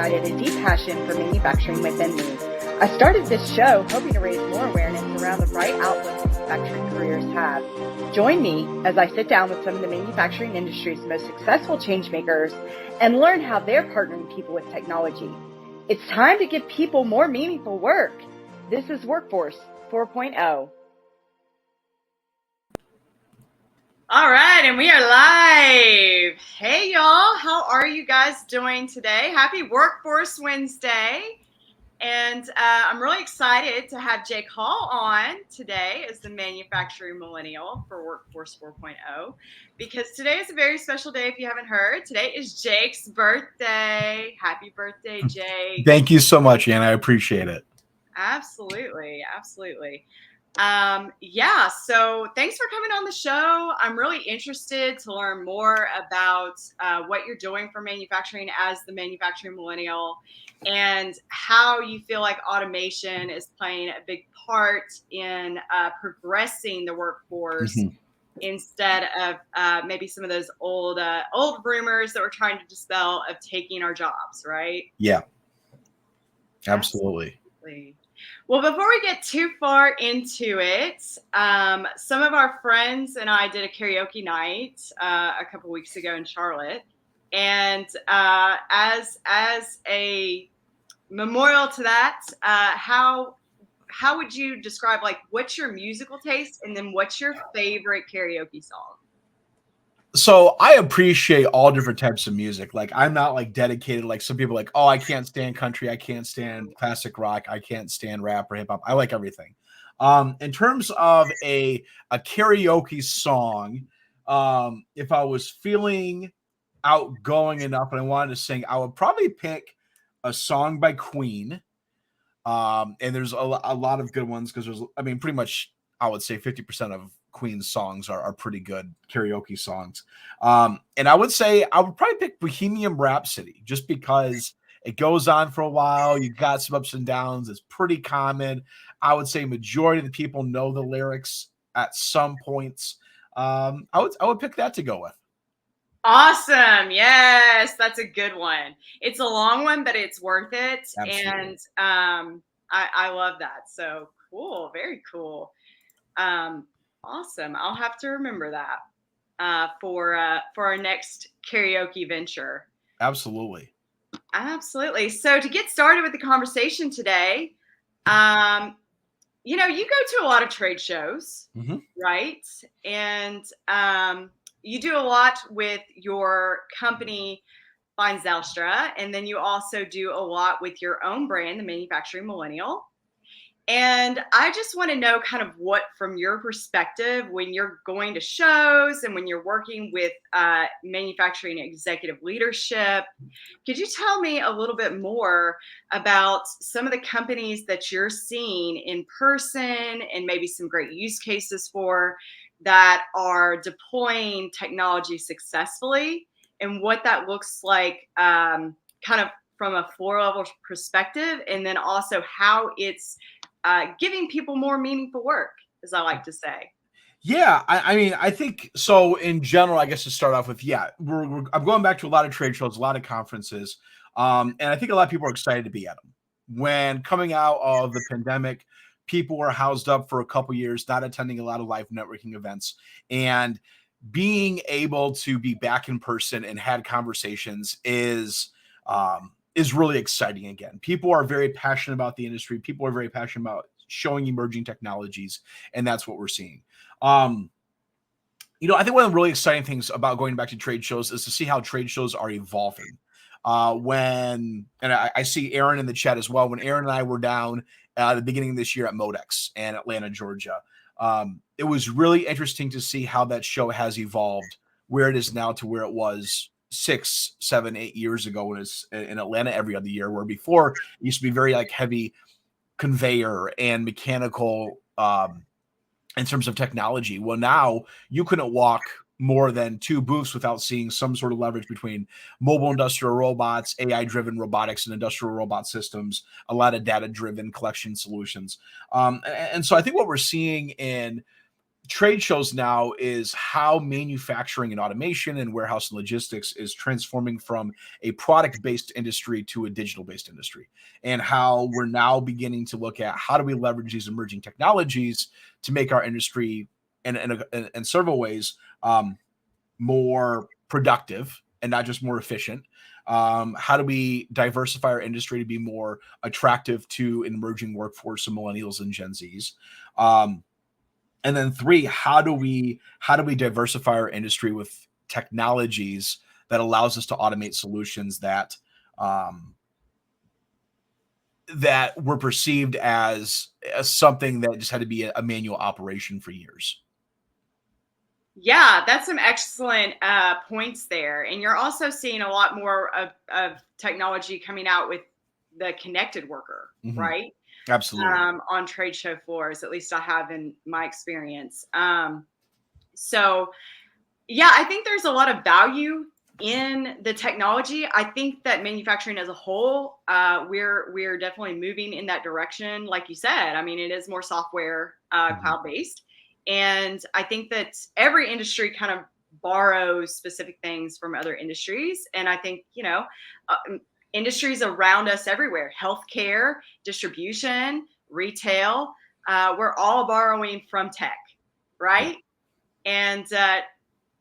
ignited a deep passion for manufacturing within me. I started this show hoping to raise more awareness around the bright outlook manufacturing careers have. Join me as I sit down with some of the manufacturing industry's most successful changemakers and learn how they're partnering people with technology. It's time to give people more meaningful work. This is Workforce 4.0. All right, and we are live. Hey, y'all. How are you guys doing today? Happy Workforce Wednesday. And I'm really excited to have Jake Hall on today as the manufacturing millennial for Workforce 4.0, because today is a very special day if you haven't heard. Today is Jake's birthday. Happy birthday, Jake. Thank you so much, Ann. I appreciate it. Absolutely. Absolutely. Yeah, so thanks for coming on the show. I'm really interested to learn more about what you're doing for manufacturing as the manufacturing millennial and how you feel like automation is playing a big part in progressing the workforce instead of maybe some of those old rumors that we're trying to dispel of taking our jobs, right? Yeah, absolutely. Well, before we get too far into it, some of our friends and I did a karaoke night a couple weeks ago in Charlotte, and as a memorial to that, how would you describe, like, what's your musical taste, and then what's your favorite karaoke song? So I appreciate all different types of music. Like, I'm not like dedicated, like some people like, oh, I can't stand country. I can't stand classic rock. I can't stand rap or hip hop. I like everything. In terms of a karaoke song, if I was feeling outgoing enough and I wanted to sing, I would probably pick a song by Queen. And there's a lot of good ones because pretty much I would say 50% of Queen's songs are pretty good karaoke songs. And I would say I would probably pick Bohemian Rhapsody just because it goes on for a while. You got some ups and downs. It's pretty common. I would say majority of the people know the lyrics at some points. I would pick that to go with. Awesome. Yes, that's a good one. It's a long one, but it's worth it. Absolutely. And I love that. So cool. Very cool. Awesome. I'll have to remember that for our next karaoke venture. Absolutely. Absolutely. So to get started with the conversation today, you go to a lot of trade shows, right? And you do a lot with your company, Fine Zelstra, and then you also do a lot with your own brand, the Manufacturing Millennial. And I just want to know kind of what, from your perspective, when you're going to shows and when you're working with manufacturing executive leadership, could you tell me a little bit more about some of the companies that you're seeing in person and maybe some great use cases for that are deploying technology successfully and what that looks like kind of from a floor level perspective, and then also how it's giving people more meaningful work, as I like to say. Yeah, I think so. In general, I guess to start off with, I'm going back to a lot of trade shows, a lot of conferences, and I think a lot of people are excited to be at them. When coming out of the pandemic, people were housed up for a couple years, not attending a lot of live networking events, and being able to be back in person and had conversations is really exciting again. People are very passionate about the industry. People are very passionate about showing emerging technologies, and that's what we're seeing. I think one of the really exciting things about going back to trade shows is to see how trade shows are evolving. I see Aaron in the chat as well. When Aaron and I were down at the beginning of this year at Modex in Atlanta, Georgia, it was really interesting to see how that show has evolved, where it is now to where it was 6, 7, 8 years ago when it's in Atlanta every other year, where before it used to be very like heavy conveyor and mechanical in terms of technology. Well, now you couldn't walk more than 2 booths without seeing some sort of leverage between mobile industrial robots, AI-driven robotics and industrial robot systems, a lot of data-driven collection solutions. And so I think what we're seeing in trade shows now is how manufacturing and automation and warehouse and logistics is transforming from a product-based industry to a digital-based industry, and how we're now beginning to look at how do we leverage these emerging technologies to make our industry in several ways more productive and not just more efficient. How do we diversify our industry to be more attractive to an emerging workforce of millennials and Gen Zs? And then 3, how do we diversify our industry with technologies that allows us to automate solutions that that were perceived as something that just had to be a manual operation for years? Yeah, that's some excellent points there. And you're also seeing a lot more of technology coming out with the connected worker, right? Absolutely. On trade show floors, at least I have in my experience. So yeah, I think there's a lot of value in the technology. I think that manufacturing as a whole, we're definitely moving in that direction. Like you said, I mean, it is more software cloud-based. And I think that every industry kind of borrows specific things from other industries. And I think, industries around us everywhere, healthcare, distribution, retail, we're all borrowing from tech, right? And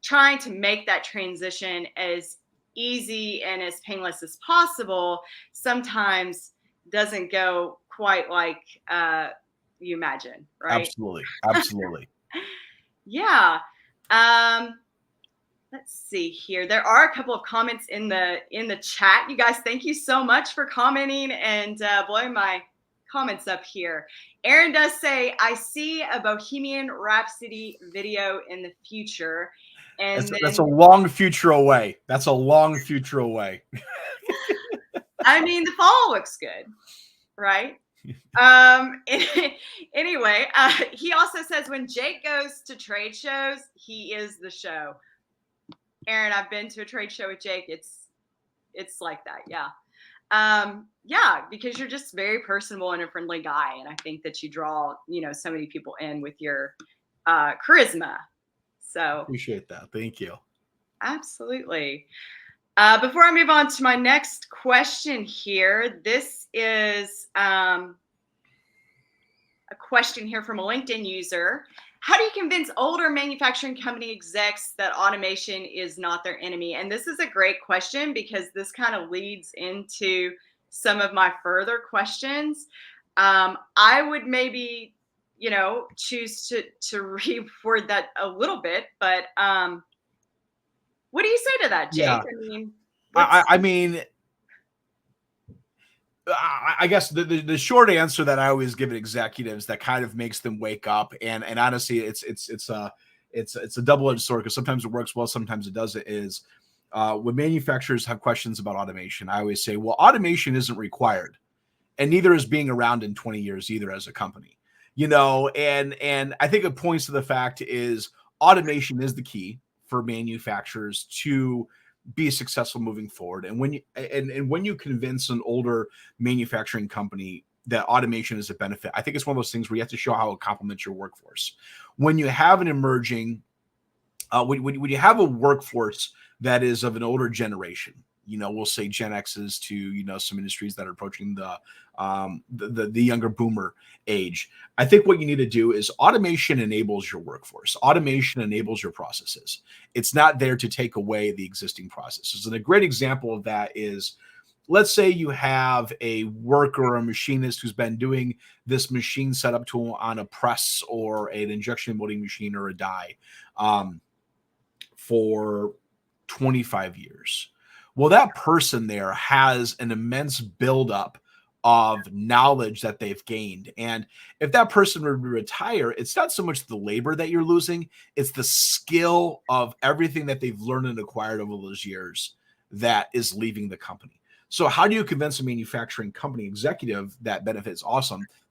trying to make that transition as easy and as painless as possible sometimes doesn't go quite like you imagine, right? Absolutely. Yeah. Let's see here. There are a couple of comments in the chat. You guys, thank you so much for commenting and blowing my comments up here. Aaron does say, I see a Bohemian Rhapsody video in the future. And that's a long future away. I mean, the fall looks good, right? Anyway, he also says when Jake goes to trade shows, he is the show. Aaron, I've been to a trade show with Jake. It's like that. Yeah. Yeah, because you're just very personable and a friendly guy. And I think that you draw, so many people in with your charisma. So appreciate that. Thank you. Absolutely. Before I move on to my next question here, this is a question here from a LinkedIn user. How do you convince older manufacturing company execs that automation is not their enemy? And this is a great question because this kind of leads into some of my further questions. I would maybe, choose to reword that a little bit, but what do you say to that, Jake? Yeah. I guess the short answer that I always give executives that kind of makes them wake up, and honestly, it's a double-edged sword because sometimes it works well, sometimes it doesn't. Is when manufacturers have questions about automation, I always say, well, automation isn't required, and neither is being around in 20 years either as a company, and I think it points to the fact is automation is the key for manufacturers to be successful moving forward. And when you convince an older manufacturing company that automation is a benefit, I think it's one of those things where you have to show how it complements your workforce. When you have an emerging, when you have a workforce that is of an older generation, we'll say Gen X's to, some industries that are approaching the younger boomer age. I think what you need to do is automation enables your workforce. Automation enables your processes. It's not there to take away the existing processes. And a great example of that is, let's say you have a worker or a machinist who's been doing this machine setup tool on a press or an injection molding machine or a die for 25 years. Well, that person there has an immense buildup of knowledge that they've gained. And if that person were to retire, it's not so much the labor that you're losing, it's the skill of everything that they've learned and acquired over those years that is leaving the company. So how do you convince a manufacturing company executive that benefits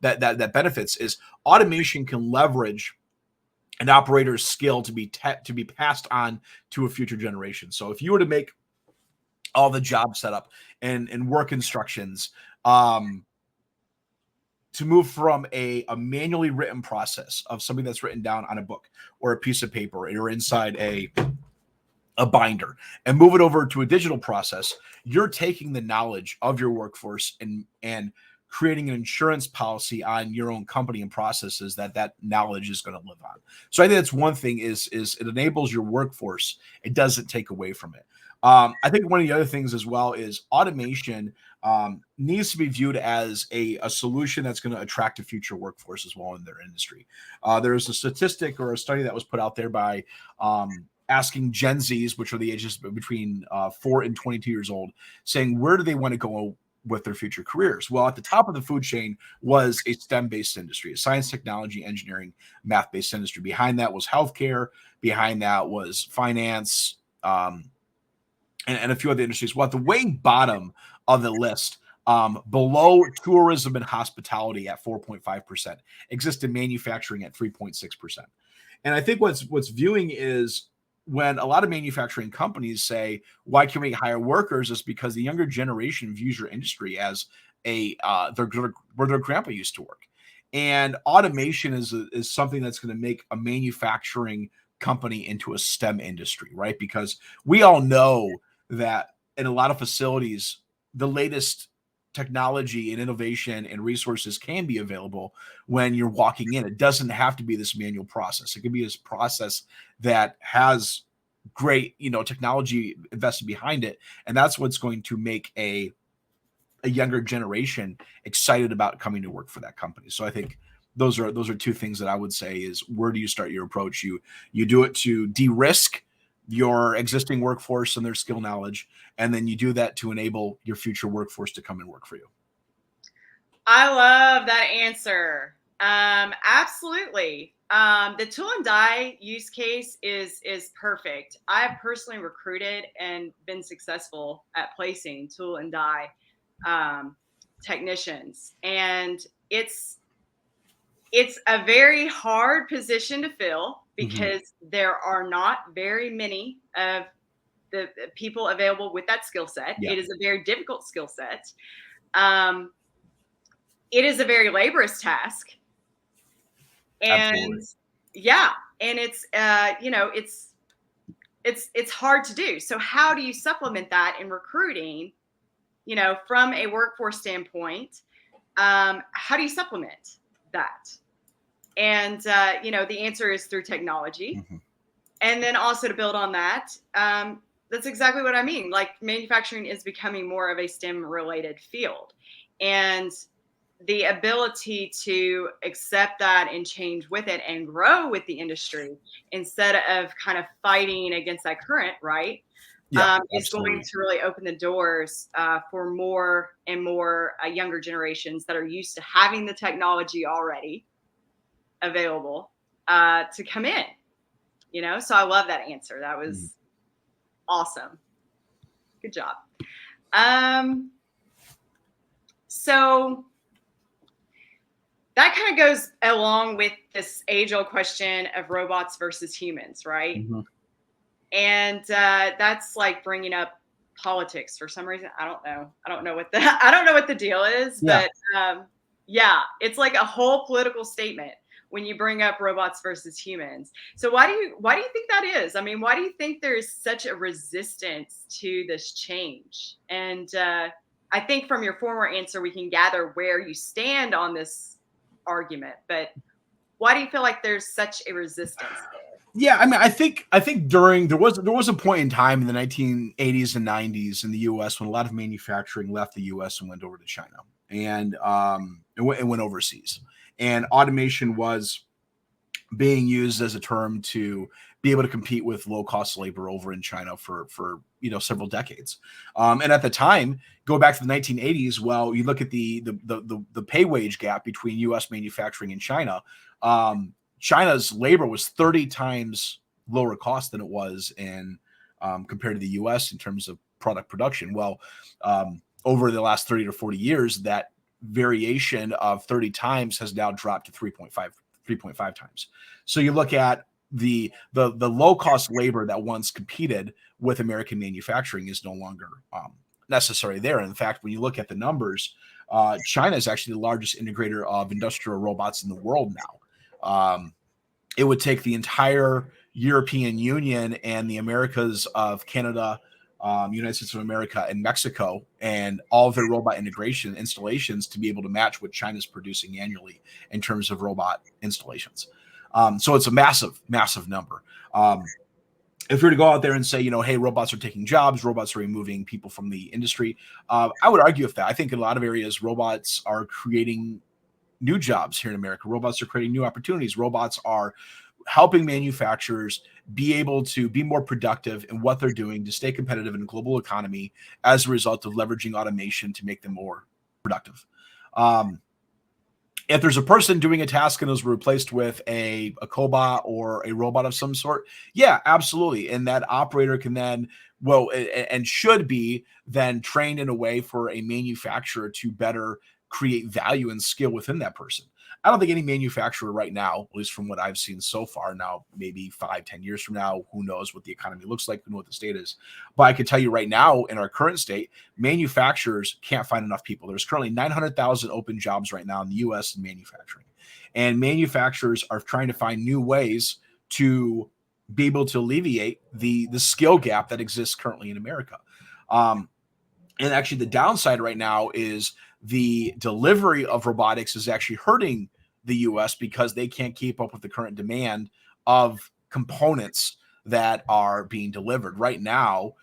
that benefits is automation can leverage an operator's skill to be passed on to a future generation. So if you were to make all the job setup and work instructions to move from a manually written process of something that's written down on a book or a piece of paper or inside a binder and move it over to a digital process, you're taking the knowledge of your workforce and creating an insurance policy on your own company and processes that knowledge is going to live on. So I think that's one thing is it enables your workforce. It doesn't take away from it. I think one of the other things as well is automation needs to be viewed as a solution that's going to attract a future workforce as well in their industry. There's a statistic or a study that was put out there by asking Gen Zs, which are the ages between 4 and 22 years old, saying where do they want to go with their future careers. Well, at the top of the food chain was a STEM-based industry, a science, technology, engineering, math-based industry. Behind that was healthcare. Behind that was finance, and a few other industries. Well, at the way bottom of the list, below tourism and hospitality at 4.5%, existed manufacturing at 3.6%. And I think what's viewing is when a lot of manufacturing companies say, why can we hire workers, is because the younger generation views your industry as where their grandpa used to work. And automation is something that's going to make a manufacturing company into a STEM industry, right? Because we all know that in a lot of facilities, the latest technology and innovation and resources can be available when you're walking in. It doesn't have to be this manual process. It can be this process that has great, technology invested behind it. And that's what's going to make a younger generation excited about coming to work for that company. So I think those are two things that I would say is, where do you start your approach? You do it to de-risk your existing workforce and their skill knowledge, and then you do that to enable your future workforce to come and work for you. I love that answer. Absolutely. The tool and die use case is perfect. I've personally recruited and been successful at placing tool and die technicians, and it's a very hard position to fill because there are not very many of the people available with that skill set. Yeah. It is a very difficult skill set. It is a very laborious task. And absolutely. Yeah, and it's it's hard to do. So how do you supplement that in recruiting, from a workforce standpoint? How do you supplement that? And, the answer is through technology. And then also, to build on that, that's exactly what I mean. Like, manufacturing is becoming more of a STEM related field, and the ability to accept that and change with it and grow with the industry instead of kind of fighting against that current, right? Yeah, is going to really open the doors for more and more younger generations that are used to having the technology already available to come in, so I love that answer. That was awesome. Good job. So that kind of goes along with this age-old question of robots versus humans, right? And that's like bringing up politics for some reason. I don't know what the deal is, yeah. But yeah, it's like a whole political statement when you bring up robots versus humans. So why do you think that is? I mean, why do you think there is such a resistance to this change? And I think from your former answer, we can gather where you stand on this argument. But why do you feel like there's such a resistance there? Yeah, I mean, I think there was a point in time in the 1980s and 90s in the U.S. when a lot of manufacturing left the U.S. and went over to China, and it went overseas. And automation was being used as a term to be able to compete with low-cost labor over in China for several decades. And at the time, go back to the 1980s. Well, you look at the pay wage gap between U.S. manufacturing and China. China's labor was 30 times lower cost than it was in compared to the U.S. in terms of product production. Well, over the last 30 to 40 years, that variation of 30 times has now dropped to 3.5 times. So you look at the low cost labor that once competed with American manufacturing is no longer necessarily there. In fact, when you look at the numbers, China is actually the largest integrator of industrial robots in the world now. It would take the entire European Union and the Americas of Canada, United States of America, and Mexico, and all of their robot integration installations to be able to match what China's producing annually in terms of robot installations. So it's a massive, massive number. If you're to go out there and say, hey, robots are taking jobs, robots are removing people from the industry, I would argue with that. I think in a lot of areas, robots are creating new jobs here in America. Robots are creating new opportunities. Robots are helping manufacturers be able to be more productive in what they're doing to stay competitive in a global economy as a result of leveraging automation to make them more productive. If there's a person doing a task and is replaced with a cobot or a robot of some sort, yeah, absolutely. And that operator can then, and should be then trained in a way for a manufacturer to better create value and skill within that person. I don't think any manufacturer right now, at least from what I've seen so far, now maybe 5-10 years from now, who knows what the economy looks like, who knows what the state is. But I can tell you right now, in our current state, manufacturers can't find enough people. There's currently 900,000 open jobs right now in the U.S. in manufacturing. And manufacturers are trying to find new ways to be able to alleviate the skill gap that exists currently in America. And actually, the downside right now is the delivery of robotics is actually hurting the U.S. because they can't keep up with the current demand of components that are being delivered. Right now,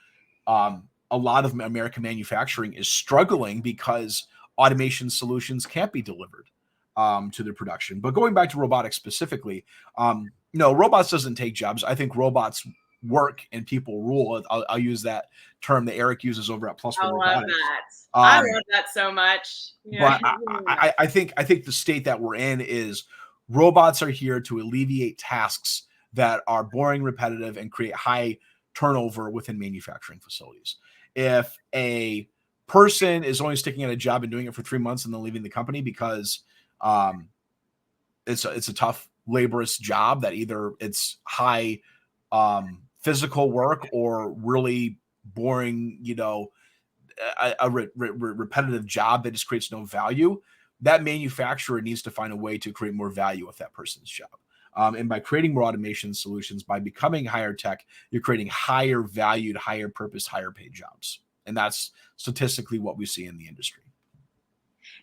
a lot of American manufacturing is struggling because automation solutions can't be delivered to their production. But going back to robotics specifically, no, robots doesn't take jobs. I think robots work and people rule. I'll use that term that Eric uses over at Plus for Robotics. Love that. I love that so much. Yeah. But I think the state that we're in is robots are here to alleviate tasks that are boring, repetitive, and create high turnover within manufacturing facilities. If a person is only sticking at a job and doing it for 3 months and then leaving the company because it's a tough, laborious job that either it's high physical work or really boring, a repetitive job that just creates no value, that manufacturer needs to find a way to create more value with that person's job. And by creating more automation solutions, by becoming higher tech, you're creating higher valued, higher purpose, higher paid jobs. And that's statistically what we see in the industry.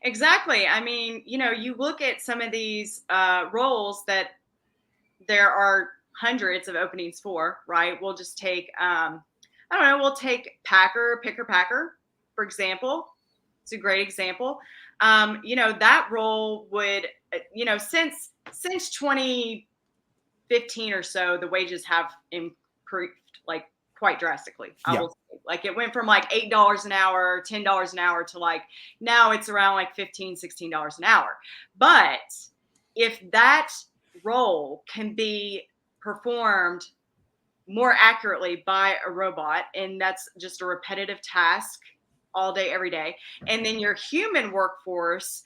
Exactly. I mean, you look at some of these roles that there are hundreds of openings for, right? We'll just take, we'll take picker packer, for example. It's a great example. That role would, since 2015 or so, the wages have improved like quite drastically. I will say. Like it went from like $8 an hour, $10 an hour to like now it's around like $15, $16 an hour. But if that role can be performed more accurately by a robot, and that's just a repetitive task all day, every day, and then your human workforce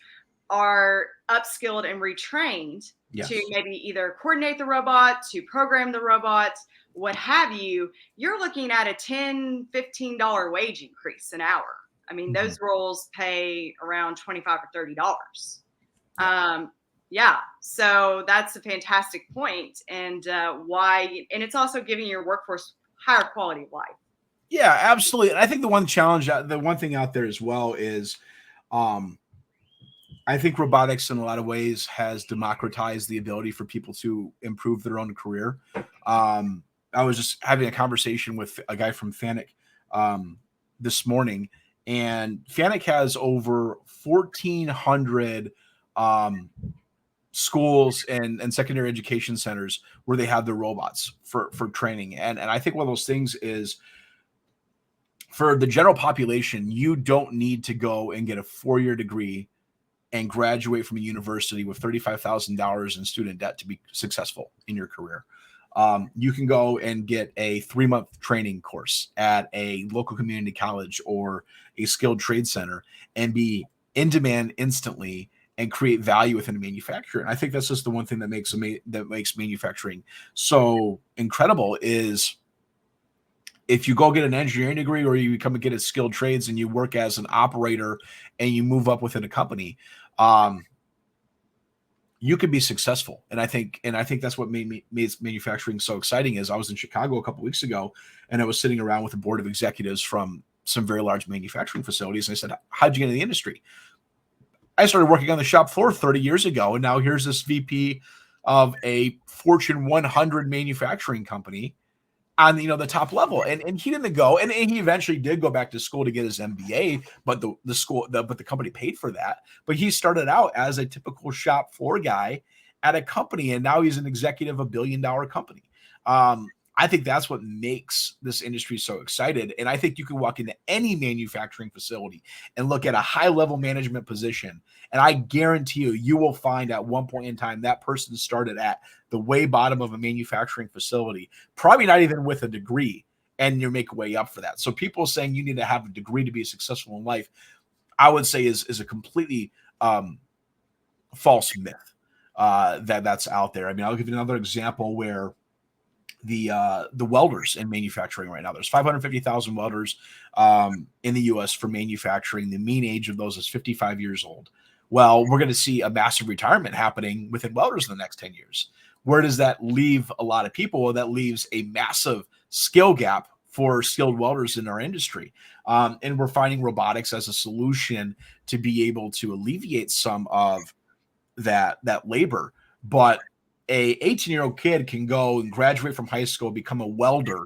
are upskilled and retrained to maybe either coordinate the robot, to program the robot, what have you, you're looking at a $10, $15 wage increase an hour. I mean, those roles pay around $25 or $30. So that's a fantastic point, and and it's also giving your workforce higher quality of life. Yeah, absolutely. And I think the one thing out there as well is, I think robotics in a lot of ways has democratized the ability for people to improve their own career. I was just having a conversation with a guy from Fanuc this morning, and Fanuc has over 1,400 schools and secondary education centers where they have their robots for training. And I think one of those things is, for the general population, you don't need to go and get a 4-year degree and graduate from a university with $35,000 in student debt to be successful in your career. You can go and get a 3-month training course at a local community college or a skilled trade center and be in demand instantly and create value within a manufacturer. And I think that's just the one thing that makes manufacturing so incredible is if you go get an engineering degree or you come and get a skilled trades and you work as an operator and you move up within a company, you can be successful. And I think that's what made manufacturing so exciting. Is I was in Chicago a couple of weeks ago, and I was sitting around with a board of executives from some very large manufacturing facilities. And I said, how'd you get into the industry? I started working on the shop floor 30 years ago. And now here's this VP of a Fortune 100 manufacturing company on the top level. And he didn't go, and he eventually did go back to school to get his MBA, but the company paid for that. But he started out as a typical shop floor guy at a company, and now he's an executive of $1 billion company. I think that's what makes this industry so excited. And I think you can walk into any manufacturing facility and look at a high level management position, and I guarantee you will find at one point in time that person started at the way bottom of a manufacturing facility, probably not even with a degree, and you make a way up for that. So people saying you need to have a degree to be successful in life, I would say is a completely false myth that's out there. I mean, I'll give you another example where the welders in manufacturing right now, there's 550,000 welders in the US for manufacturing. The mean age of those is 55 years old. Well, we're going to see a massive retirement happening within welders in the next 10 years. Where does that leave a lot of people? Well, that leaves a massive skill gap for skilled welders in our industry. And we're finding robotics as a solution to be able to alleviate some of that labor. But a 18-year-old kid can go and graduate from high school, become a welder,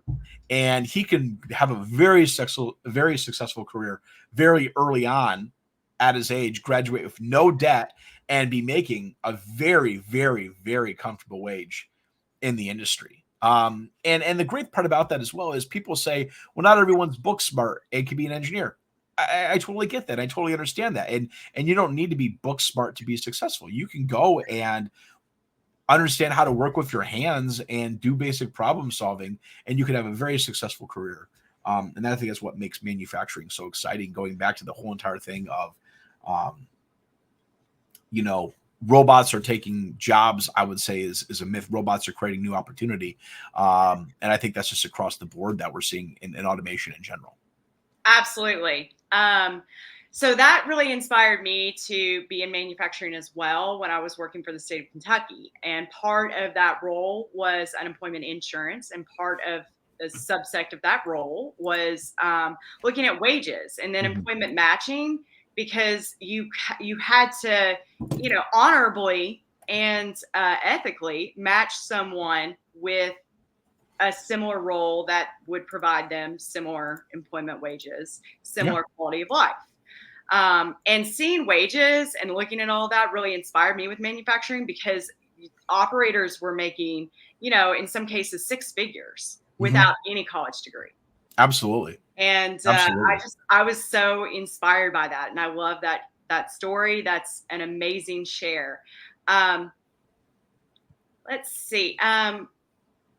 and he can have a very successful career very early on at his age, graduate with no debt, and be making a very, very, very comfortable wage in the industry. And the great part about that as well is people say, well, not everyone's book smart and can be an engineer. I totally get that. I totally understand that. And you don't need to be book smart to be successful. You can go and understand how to work with your hands and do basic problem solving, and you can have a very successful career. And I think that's what makes manufacturing so exciting. Going back to the whole entire thing of, robots are taking jobs, I would say is a myth. Robots are creating new opportunity. And I think that's just across the board that we're seeing in automation in general. Absolutely. So that really inspired me to be in manufacturing as well when I was working for the state of Kentucky. And part of that role was unemployment insurance. And part of the subsect of that role was looking at wages and then employment matching, because you had to, honorably and ethically match someone with a similar role that would provide them similar employment wages, similar quality of life. And seeing wages and looking at all that really inspired me with manufacturing, because operators were making, in some cases, six figures without any college degree. Absolutely. And I was so inspired by that. And I love that story. That's an amazing share. Let's see.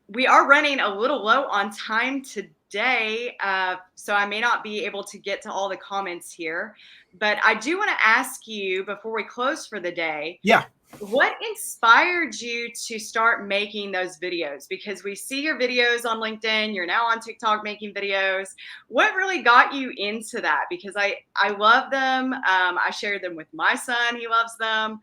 We are running a little low on time today, so I may not be able to get to all the comments here. But I do want to ask you before we close for the day. Yeah. What inspired you to start making those videos? Because we see your videos on LinkedIn. You're now on TikTok making videos. What really got you into that? Because I love them. I shared them with my son. He loves them.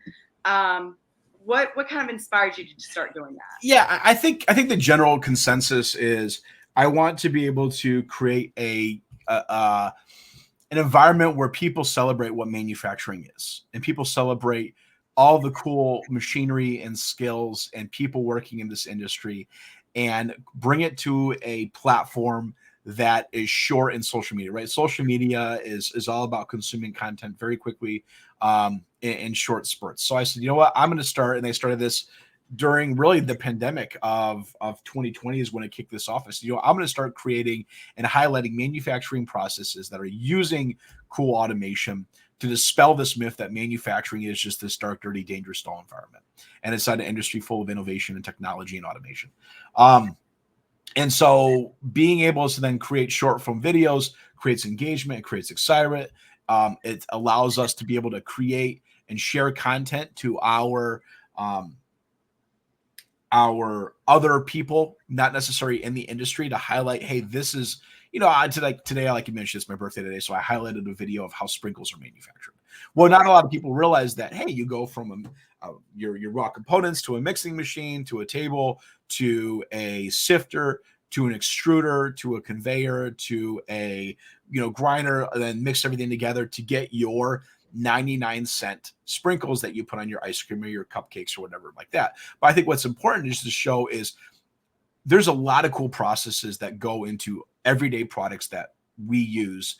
What kind of inspired you to start doing that? Yeah, I think the general consensus is I want to be able to create an environment where people celebrate what manufacturing is, and people celebrate all the cool machinery and skills and people working in this industry, and bring it to a platform that is short in social media, right? Social media is all about consuming content very quickly in short spurts. So I said, you know what, I'm going to start. And they started this during really the pandemic of 2020 is when it kicked this off. I said, I'm going to start creating and highlighting manufacturing processes that are using cool automation to dispel this myth that manufacturing is just this dark, dirty, dangerous, dull environment. And it's an industry full of innovation and technology and automation. And so being able to then create short form videos creates engagement, it creates excitement. It allows us to be able to create and share content to our our other people, not necessarily in the industry, to highlight, hey, this is, today, like you mentioned, it's my birthday today, so I highlighted a video of how sprinkles are manufactured. Well, not a lot of people realize that, hey, you go from your raw components to a mixing machine, to a table, to a sifter, to an extruder, to a conveyor, to a grinder, and then mix everything together to get your 99-cent sprinkles that you put on your ice cream or your cupcakes or whatever like that. But I think what's important is to show is there's a lot of cool processes that go into everyday products that we use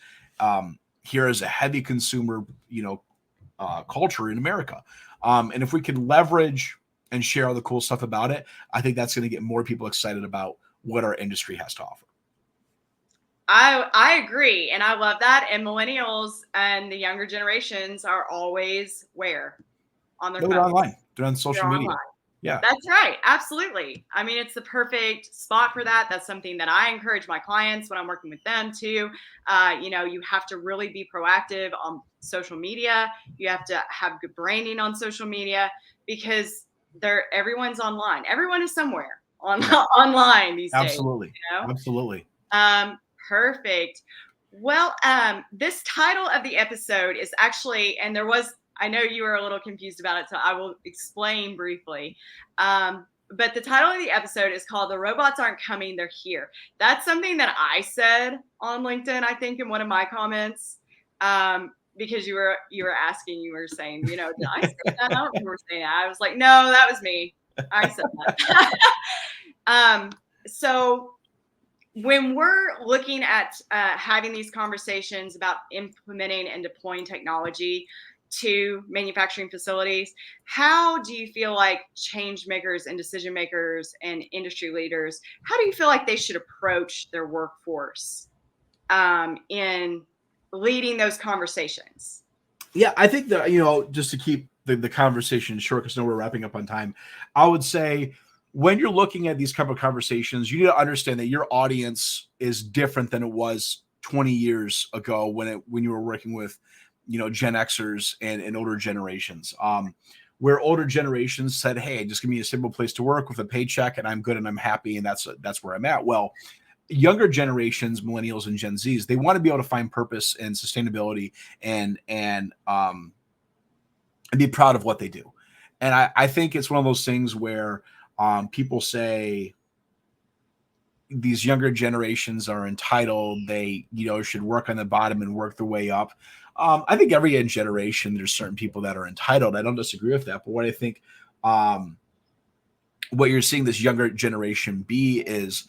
here as a heavy consumer, culture in America. And if we can leverage and share all the cool stuff about it, I think that's going to get more people excited about what our industry has to offer. I agree. And I love that. And millennials and the younger generations are always where? On their phones. They're online. They're on social media. Online. Yeah. That's right. Absolutely. I mean, it's the perfect spot for that. That's something that I encourage my clients when I'm working with them too. You have to really be proactive on social media. You have to have good branding on social media because everyone's online. Everyone is somewhere online these days. Absolutely. Absolutely. Perfect. Well, this title of the episode is actually, and I know you were a little confused about it, so I will explain briefly. But the title of the episode is called "The Robots Aren't Coming, They're Here." That's something that I said on LinkedIn, I think, in one of my comments. Because you were asking, you were saying, did I say that? I don't remember saying that. I was like, no, that was me. I said that. So when we're looking at having these conversations about implementing and deploying technology to manufacturing facilities, how do you feel like change makers and decision makers and industry leaders, how do you feel like they should approach their workforce in leading those conversations? Yeah, I think that, just to keep the conversation short, because I know we're wrapping up on time, I would say when you're looking at these type of conversations, you need to understand that your audience is different than it was 20 years ago when you were working with, Gen Xers and older generations. Where older generations said, "Hey, just give me a simple place to work with a paycheck, and I'm good and I'm happy, and that's where I'm at." Well, younger generations, millennials and Gen Zs, they want to be able to find purpose and sustainability and be proud of what they do. And I think it's one of those things where people say these younger generations are entitled. They, should work on the bottom and work their way up. I think every generation, there's certain people that are entitled. I don't disagree with that. But what I think, what you're seeing this younger generation be is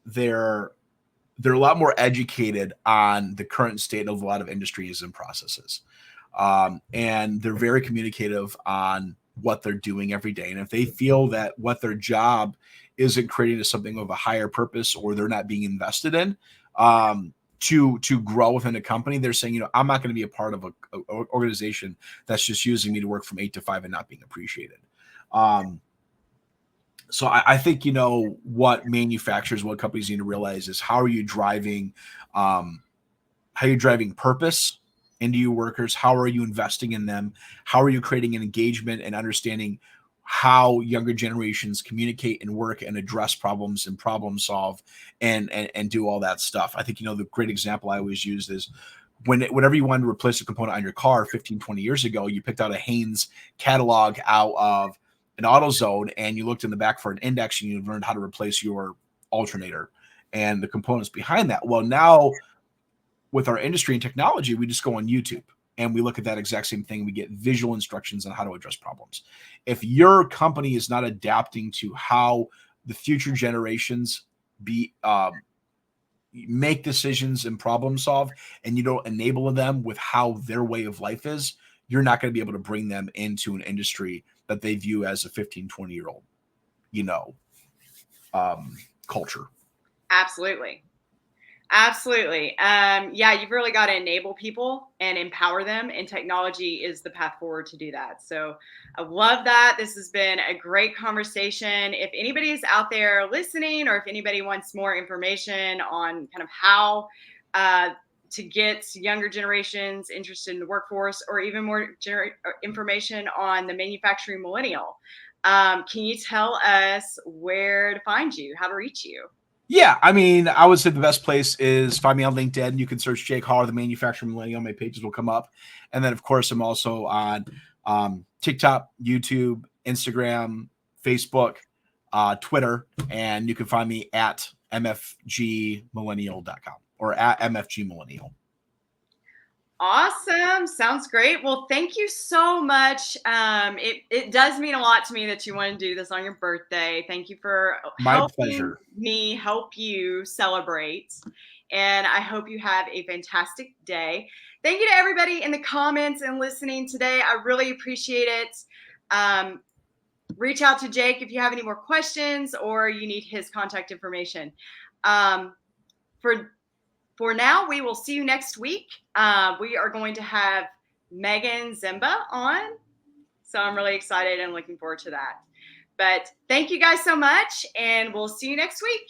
they're a lot more educated on the current state of a lot of industries and processes. And they're very communicative on what they're doing every day. And if they feel that what their job isn't creating something of a higher purpose, or they're not being invested in to grow within a company, they're saying, I'm not going to be a part of an organization that's just using me to work from 8 to 5 and not being appreciated. So I think, what manufacturers, what companies need to realize is how are you driving purpose into your workers? How are you investing in them? How are you creating an engagement and understanding how younger generations communicate and work and address problems and problem solve and do all that stuff? I think, the great example I always use is whenever you wanted to replace a component on your car 15, 20 years ago, you picked out a Haynes catalog out of an AutoZone and you looked in the back for an index and you learned how to replace your alternator and the components behind that. Well, now with our industry and technology, we just go on YouTube and we look at that exact same thing. We get visual instructions on how to address problems. If your company is not adapting to how the future generations make decisions and problem solve, and you don't enable them with how their way of life is, you're not going to be able to bring them into an industry that they view as a 15, 20-year-old, culture. Absolutely. Absolutely. Yeah, you've really got to enable people and empower them, and technology is the path forward to do that. So I love that. This has been a great conversation. If anybody is out there listening, or if anybody wants more information on kind of how to get younger generations interested in the workforce, or even more information on the manufacturing millennial, Can you tell us where to find you, how to reach you? Yeah, I mean, I would say the best place is find me on LinkedIn. You can search Jake Holler, the manufacturer Millennial. My pages will come up. And then, of course, I'm also on TikTok, YouTube, Instagram, Facebook, Twitter. And you can find me at mfgmillennial.com or at mfgmillennial. Awesome. Sounds great. Well, thank you so much. It does mean a lot to me that you want to do this on your birthday. Thank you for helping me help you celebrate. And I hope you have a fantastic day. Thank you to everybody in the comments and listening today. I really appreciate it. Reach out to Jake if you have any more questions or you need his contact information. For now, we will see you next week. We are going to have Megan Zimba on. So I'm really excited and looking forward to that. But thank you guys so much, and we'll see you next week.